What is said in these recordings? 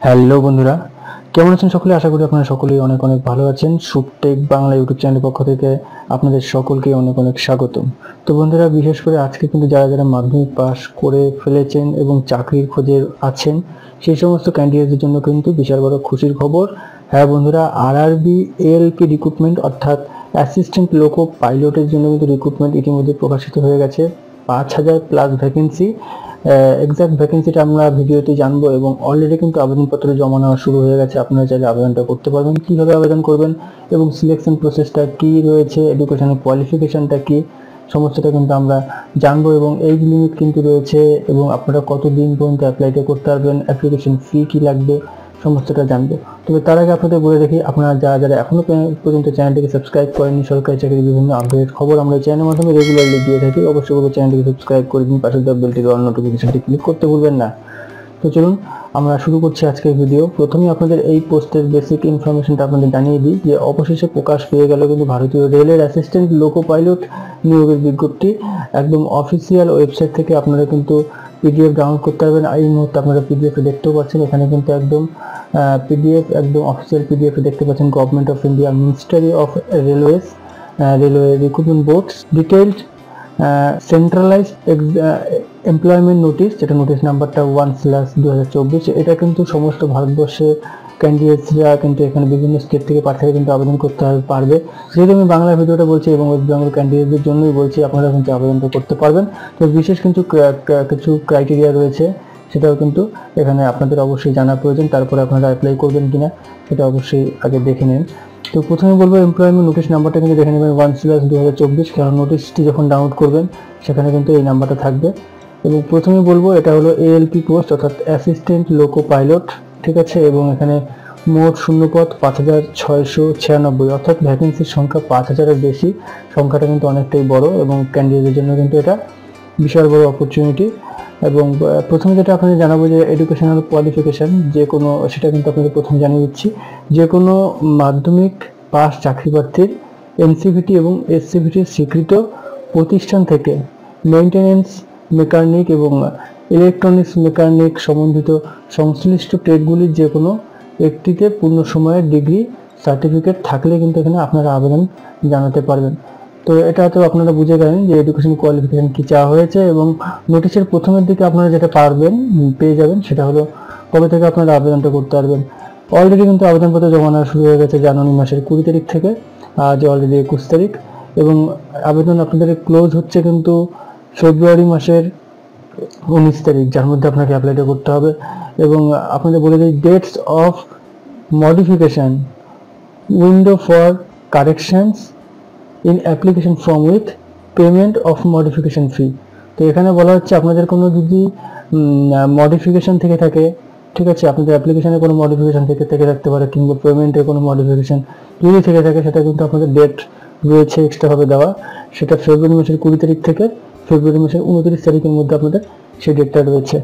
Hello বন্ধুরা, কেমন আছেন সকলে? আশা করি আপনারা সকলেই অনেক অনেক ভালো আছেন। শুভটেক বাংলা ইউটিউব চ্যানেলের পক্ষ থেকে আপনাদের সকলকে অনেক অনেক স্বাগতম। তো বন্ধুরা, বিশেষ করে আজকে কিন্তু যারা যারা মাধ্যমিক পাস করে ফেলেছেন এবং চাকরির খোঁজে আছেন সেই সমস্ত ক্যান্ডিডেটদের জন্য কিন্তু বিশাল বড় খুশির খবর। হ্যাঁ বন্ধুরা, আরআরবি এএলপি রিক্রুটমেন্ট অর্থাৎ অ্যাসিস্ট্যান্ট লোকো পাইলটের জন্য কিন্তু রিক্রুটমেন্ট ইতিমধ্যে প্রকাশিত হয়ে গেছে। 5,000 প্লাস ভ্যাকেন্সি। এক্সাক্ট ভ্যাকেন্সিটা আমরা ভিডিওতে জানবো এবং অলরেডি কিন্তু আবেদনপত্র জমা নেওয়া শুরু হয়ে গেছে। আপনারা চাইলে আবেদনটা করতে পারবেন। কিভাবে আবেদন করবেন এবং সিলেকশন প্রসেসটা কি রয়েছে, এডুকেশনের কোয়ালিফিকেশনটা কি, সমস্তটা কিন্তু আমরা জানবো এবং এজ লিমিট কিন্তু রয়েছে এবং আপনারা কতদিন পর্যন্ত অ্যাপ্লাইটা করতে পারবেন, অ্যাপ্লিকেশন ফি কি লাগবে, সমস্তটা জানবো। তবে তার আগে আপনাদের বলে দেখি, আপনারা যারা যারা এখনো পর্যন্ত চ্যানেলটিকে সাবস্ক্রাইব করেননি, সরকারি চাকরির বিভিন্ন আপডেট খবর আমরা চ্যানেলের মাধ্যমে রেগুলারলি দিয়ে থাকি, অবশ্যই চ্যানেলটিকে সাবস্ক্রাইব করে দিন, পাশে দেওয়া বেলটির অল নোটিফিকেশনটি ক্লিক করতে ভুলবেন না। তো চলুন আমরা শুরু করছি আজকের ভিডিও। প্রথমেই আপনাদের এই পোস্টের বেসিক ইনফরমেশনটা আপনাদের জানিয়ে দিই যে অবশেষে প্রকাশ পেয়ে গেল কিন্তু ভারতীয় রেলের অ্যাসিস্ট্যান্ট লোকো পাইলট নিয়োগের বিজ্ঞপ্তি। একদম অফিসিয়াল ওয়েবসাইট থেকে আপনারা কিন্তু পিডিএফ ডাউনলোড করতে পারবেন। এই মুহূর্তে আপনারা পিডিএফ দেখতেও পাচ্ছেন, এখানে কিন্তু একদম পিডিএফ, একদম অফিসিয়াল পিডিএফ দেখতে পাচ্ছেন। Government of India, ministry of railways, railway recruitment boards detailed centralised employment notice, যেটা নোটিশ নাম্বারটা 1/2024। এটা কিন্তু সমস্ত ভারতবর্ষে ক্যান্ডিডেটসরা কিন্তু এখানে বিভিন্ন স্টেট থেকে পাঠিয়ে কিন্তু আবেদন করতে পারবে। যেহেতু আমি বাংলা ভিডিওটা বলছি এবং ওয়েস্ট বেঙ্গল ক্যান্ডিডেটদের জন্যই বলছি, আপনারা কিন্তু আবেদনটা করতে পারবেন। তো বিশেষ কিন্তু কিছু ক্রাইটেরিয়া রয়েছে, সেটাও কিন্তু এখানে আপনাদের অবশ্যই জানা প্রয়োজন। তারপরে আপনারা অ্যাপ্লাই করবেন কিনা সেটা অবশ্যই আগে দেখে নিন। তো প্রথমে বলবো এমপ্লয়মেন্ট নোটিশ নাম্বারটা কিন্তু দেখে নেবেন 1/2024, কারণ নোটিশটি যখন ডাউনলোড করবেন সেখানে কিন্তু এই নাম্বারটা থাকবে। এবং প্রথমে বলবো এটা হলো এএলপি পোস্ট অর্থাৎ অ্যাসিস্ট্যান্ট লোকো পাইলট, ঠিক আছে। এবং এখানে মোট শূন্যপদ 5,696, অর্থাৎ ভ্যাকেন্সির সংখ্যা 5,000-এর বেশি। সংখ্যাটা কিন্তু অনেকটাই বড় এবং ক্যান্ডিডেটের জন্য কিন্তু এটা বিশাল বড় অপরচুনিটি। এবং প্রথমে যেটা আপনাদের জানাবো যে এডুকেশনাল কোয়ালিফিকেশান, যে কোনো, সেটা কিন্তু আপনাদের প্রথমে জানিয়ে দিচ্ছি, যে কোনো মাধ্যমিক পাস চাকরি প্রার্থীর এনসিভিটি এবং এসসিভিটির স্বীকৃত প্রতিষ্ঠান থেকে মেইনটেনেন্স মেকানিক এবং ইলেকট্রনিক্স মেকানিক সম্বন্ধিত সংশ্লিষ্ট ট্রেডগুলির যে কোনো একটিতে পূর্ণ সময়ের ডিগ্রি সার্টিফিকেট থাকলে কিন্তু এখানে আপনারা আবেদন জানাতে পারবেন। তো এটা তো আপনারা বুঝে গেলেন যে এডুকেশন কোয়ালিফিকেশন কি চাওয়া হয়েছে। এবং নোটিশের প্রথমের দিকে আপনারা যেটা পেয়ে যাবেন সেটা হলো কবে থেকে আপনারা আবেদনটা করতে পারবেন। অলরেডি কিন্তু আবেদনপত্র জমা নেওয়া শুরু হয়ে গেছে জানুয়ারি মাসের 20 তারিখ থেকে, আজ অলরেডি 21 তারিখ। এবং আবেদন আপনাদের ক্লোজ হচ্ছে কিন্তু ফেব্রুয়ারি মাসের 19 তারিখ, যার মধ্যে আপনাকে অ্যাপ্লাইটা করতে হবে। এবং আপনাদের বলে দিই dates of modification window for corrections in application form with payment of modification fee. তো এখানে বলা হচ্ছে আপনাদের কোনো যদি মডিফিকেশন থেকে থাকে, ঠিক আছে, আপনাদের অ্যাপ্লিকেশনে কোনো মডিফিকেশন থেকে থাকতে পারে কিংবা পেমেন্টের কোনো মডিফিকেশন যদি থেকে থাকে, সেটা কিন্তু আপনাদের ডেট রয়েছে এক্সট্রাভাবে দেওয়া। সেটা ফেব্রুয়ারি মাসের 20 তারিখ থেকে ফেব্রুয়ারি মাসের 29 তারিখের মধ্যে আপনাদের সেই ডেটটা রয়েছে।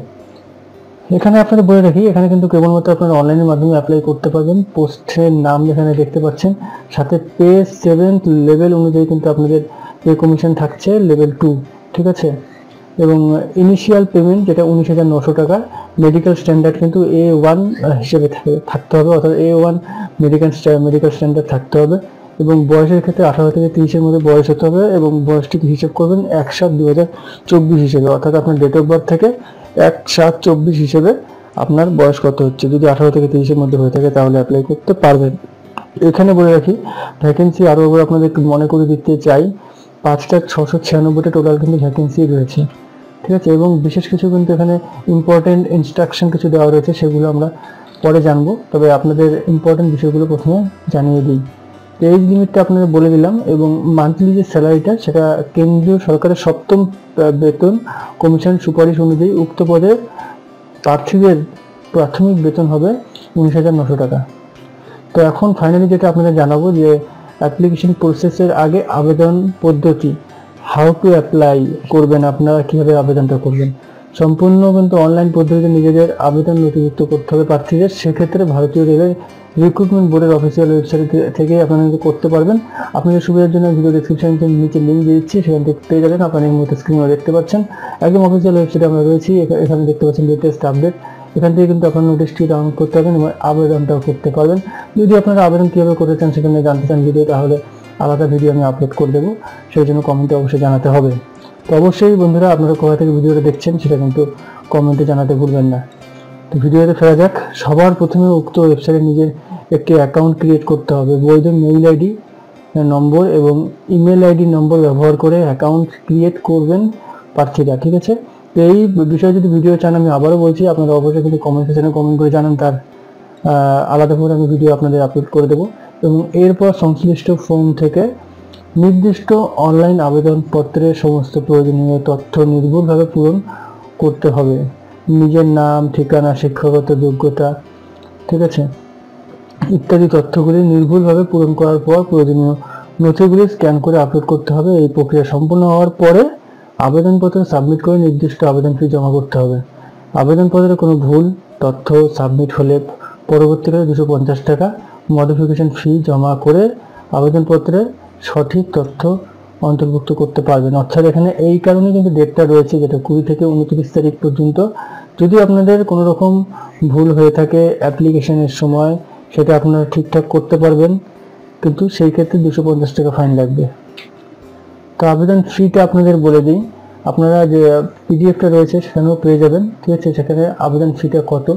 এখানে আপনাদের বলে রাখি, এখানে কিন্তু কেবলমাত্র আপনারা অনলাইনের মাধ্যমে অ্যাপ্লাই করতে পারবেন। পোস্টের নাম এখানে দেখতে পাচ্ছেন, সাথে পে 7th লেভেল অনুযায়ী কিন্তু আপনাদের পে কমিশন থাকছে লেভেল 2, ঠিক আছে। এবং ইনিশিয়াল পেমেন্ট যেটা 19,900 টাকা, মেডিকেল স্ট্যান্ডার্ড কিন্তু A1 হিসেবে থাকতে হবে, অর্থাৎ A1 মেডিকেল স্ট্যান্ডার্ড থাকতে হবে। এবং বয়সের ক্ষেত্রে 18 থেকে 30-এর মধ্যে বয়স হতে হবে এবং বয়সটিকে হিসেব করবেন 1/7/2024 হিসেবে, অর্থাৎ আপনার ডেট অফ বার্থ থেকে 1/7/24 হিসেবে আপনার বয়স কত হচ্ছে। যদি 18 থেকে 30-এর মধ্যে হয়ে থাকে তাহলে অ্যাপ্লাই করতে পারবেন। এখানে বলে রাখি ভ্যাকেন্সি আরও একবার আপনাদের মনে করে দিতে চাই, 5,696টা টোটাল কিন্তু ভ্যাকেন্সি রয়েছে, ঠিক আছে। এবং বিশেষ কিছু কিন্তু এখানে ইম্পর্টেন্ট ইনস্ট্রাকশন কিছু দেওয়া রয়েছে, সেগুলো আমরা পরে জানবো। তবে আপনাদের ইম্পর্টেন্ট বিষয়গুলো প্রথমে জানিয়ে দিই। এজ লিমিটটা আপনাদের বলে দিলাম। এবং মান্থলি যে স্যালারিটা, সেটা কেন্দ্রীয় সরকারের 7ম বেতন কমিশন সুপারিশ অনুযায়ী উক্ত পদের প্রার্থীদের প্রাথমিক বেতন হবে 19,900 টাকা। তো এখন ফাইনালি যেটা আপনাদের জানাবো যে অ্যাপ্লিকেশন প্রসেসের আগে আবেদন পদ্ধতি, হাউ টু অ্যাপ্লাই করবেন, আপনারা কীভাবে আবেদনটা করবেন। সম্পূর্ণ কিন্তু অনলাইন পদ্ধতিতে নিজেদের আবেদন নথিভুক্ত করতে হবে প্রার্থীদের। সেক্ষেত্রে ভারতীয় রেলের রিক্রুটমেন্ট বোর্ডের অফিসিয়াল ওয়েবসাইট থেকে আপনারা করতে পারবেন। আপনাদের সুবিধার জন্য ভিডিও ডেসক্রিপশনে নিচে লিঙ্ক দিয়ে দিচ্ছি, সেখান থেকে পেয়ে যাবেন। আপনারা এই মুহূর্তে স্ক্রিনে দেখতে পাচ্ছেন, একদম অফিসিয়াল ওয়েবসাইটে আমরা রয়েছি। এখানে দেখতে পাচ্ছেন লেটেস্ট আপডেট এখান থেকে কিন্তু আপনার নোটিশটি ডাউনলোড করতে পারবেন এবং আবেদনটাও করতে পারবেন। যদি আপনারা আবেদন কীভাবে করতে চান সেখানে জানতে চান ভিডিও, তাহলে আলাদা ভিডিও আমি আপলোড করে দেবো, সেই জন্য কমেন্টে অবশ্যই জানাতে হবে। তো অবশ্যই বন্ধুরা আপনারা কোথা থেকে ভিডিওটা দেখছেন সেটা কিন্তু কমেন্টে জানাতে ভুলবেন না। তো ভিডিওতে ফেরা যাক। সবার প্রথমে উক্ত ওয়েবসাইটে নিজের একটি অ্যাকাউন্ট ক্রিয়েট করতে হবে। বৈধ মেইল আইডি নম্বর এবং ইমেল আইডি নম্বর ব্যবহার করে অ্যাকাউন্ট ক্রিয়েট করবেন প্রার্থীরা, ঠিক আছে। তো এই বিষয়ে যদি ভিডিও চান আমি আবারও বলছি, আপনারা অবশ্যই কিন্তু কমেন্ট সেকশনে কমেন্ট করে জানান, তার আলাদা করে আমি ভিডিও আপনাদের আপলোড করে দেবো। এবং এরপর সংশ্লিষ্ট ফর্ম থেকে নির্দিষ্ট অনলাইন আবেদনপত্রের সমস্ত প্রয়োজনীয় তথ্য নির্ভুলভাবে পূরণ করতে হবে। নিজের নাম, ঠিকানা, শিক্ষাগত যোগ্যতা, ঠিক আছে, ইত্যাদি তথ্যগুলি নির্ভুলভাবে পূরণ করার পর প্রয়োজনীয় নথিগুলি স্ক্যান করে আপলোড করতে হবে। এই প্রক্রিয়া সম্পূর্ণ হওয়ার পরে আবেদনপত্র সাবমিট করে নির্দিষ্ট আবেদন ফি জমা করতে হবে। আবেদনপত্রে কোনো ভুল তথ্য সাবমিট হলে পরবর্তীকালে 250 টাকা মডিফিকেশন ফি জমা করে আবেদনপত্রে সঠিক তথ্য অন্তর্ভুক্ত করতে পারবেন। অর্থাৎ এখানে এই কারণে কিন্তু ডেটটা রয়েছে, যেটা 20 থেকে 29 তারিখ পর্যন্ত। যদি আপনাদের কোনো রকম ভুল হয়ে থাকে অ্যাপ্লিকেশনের সময়, সেটা আপনারা ঠিকঠাক করতে পারবেন, কিন্তু সেই ক্ষেত্রে 250 টাকা ফাইন লাগবে। তো আবেদন ফিটা আপনাদের বলে দিই, আপনারা যে পিডিএফটা রয়েছে সেখানেও পেয়ে যাবেন, ঠিক আছে। সেখানে আবেদন ফিটা কত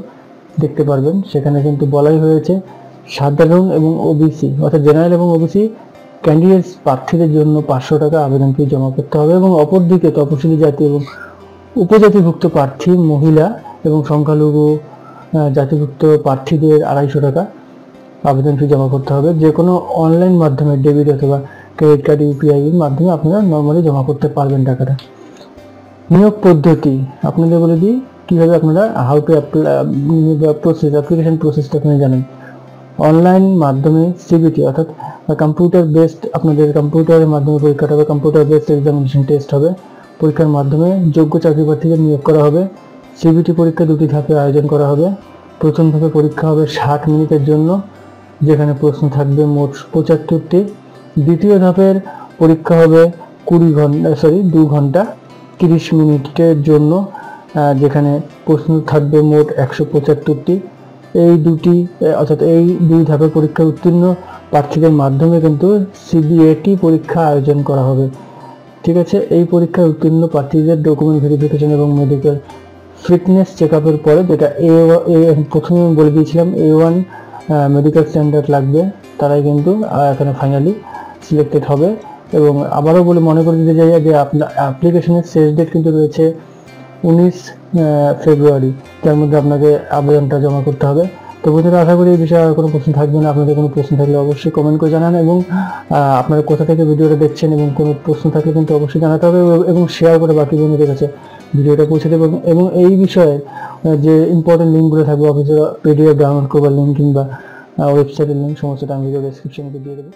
দেখতে পারবেন। সেখানে কিন্তু বলাই হয়েছে সাধারণ এবং ওবিসি অর্থাৎ জেনারেল এবং ওবিসি ক্যান্ডিডেটস প্রার্থীদের জন্য 500 টাকা আবেদন ফি জমা করতে হবে এবং অপরদিকে তপশিলি জাতি এবং উপজাতিভুক্ত প্রার্থী, মহিলা এবং সংখ্যালঘু জাতিভুক্ত প্রার্থীদের 250 টাকা আবেদন ফি জমা করতে হবে। যে কোনো অনলাইন মাধ্যমে ডেবিট অথবা ক্রেডিট কার্ড, ইউপিআই এর মাধ্যমে আপনারা নর্মালি জমা করতে পারবেন টাকাটা। নিয়োগ পদ্ধতি আপনাদের বলে দিই কীভাবে আপনারা হাউ টু প্রসেস অ্যাপ্লিকেশন প্রসেসটা আপনি জানেন। অনলাইন মাধ্যমে সিবিটি অর্থাৎ কম্পিউটার বেসড, আপনাদের কম্পিউটারের মাধ্যমে পরীক্ষাটা হবে, কম্পিউটার বেসড এক্সামিনেশন টেস্ট হবে। পরীক্ষার মাধ্যমে যোগ্য চাকরি প্রার্থীদের নিয়োগ করা হবে। সিবিটি পরীক্ষা 2টি ধাপে আয়োজন করা হবে। প্রথম ধাপে পরীক্ষা হবে 60 মিনিটের জন্য, যেখানে প্রশ্ন থাকবে মোট 75টি। দ্বিতীয় ধাপের পরীক্ষা হবে 2 ঘন্টা 30 মিনিটের জন্য, যেখানে প্রশ্ন থাকবে মোট 175টি। এই দুই ধাপের পরীক্ষা উত্তীর্ণ প্রার্থীদের মাধ্যমে কিন্তু সিবিএটি পরীক্ষা আয়োজন করা হবে, ঠিক আছে। এই পরীক্ষায় উত্তীর্ণ প্রার্থীদের ডকুমেন্ট ভেরিফিকেশন এবং মেডিকেল ফিটনেস চেক আপের পরে, যেটা প্রথমে বলে দিয়েছিলাম A1 মেডিকেল স্ট্যান্ডার্ড লাগবে, তারাই কিন্তু এখানে ফাইনালি সিলেক্টেড হবে। এবং আবারও মনে করে দিতে চাই যে আপনার অ্যাপ্লিকেশনের শেষ ডেট কিন্তু রয়েছে 19 ফেব্রুয়ারি, যার মধ্যে আপনাকে আবেদনটা জমা করতে হবে। তো বন্ধুরা, আশা করি এই বিষয়ে আর কোনো প্রশ্ন থাকবে না। আপনাদের কোনো প্রশ্ন থাকলে অবশ্যই কমেন্ট করে জানান এবং আপনারা কোথা থেকে ভিডিওটা দেখছেন এবং কোনো প্রশ্ন থাকলে কিন্তু অবশ্যই জানাতে হবে এবং শেয়ার করে বাকি বন্ধুদের কাছে ভিডিওটা পৌঁছে দেবেন। এবং এই বিষয়ে যে ইম্পর্টেন্ট লিঙ্কগুলো থাকবে, অফিসের পিডিএফ ডাউনলোড করবার লিঙ্ক কিংবা ওয়েবসাইটের লিঙ্ক, সমস্তটা আমি ভিডিও ডেসক্রিপশনে দিয়ে দেবো।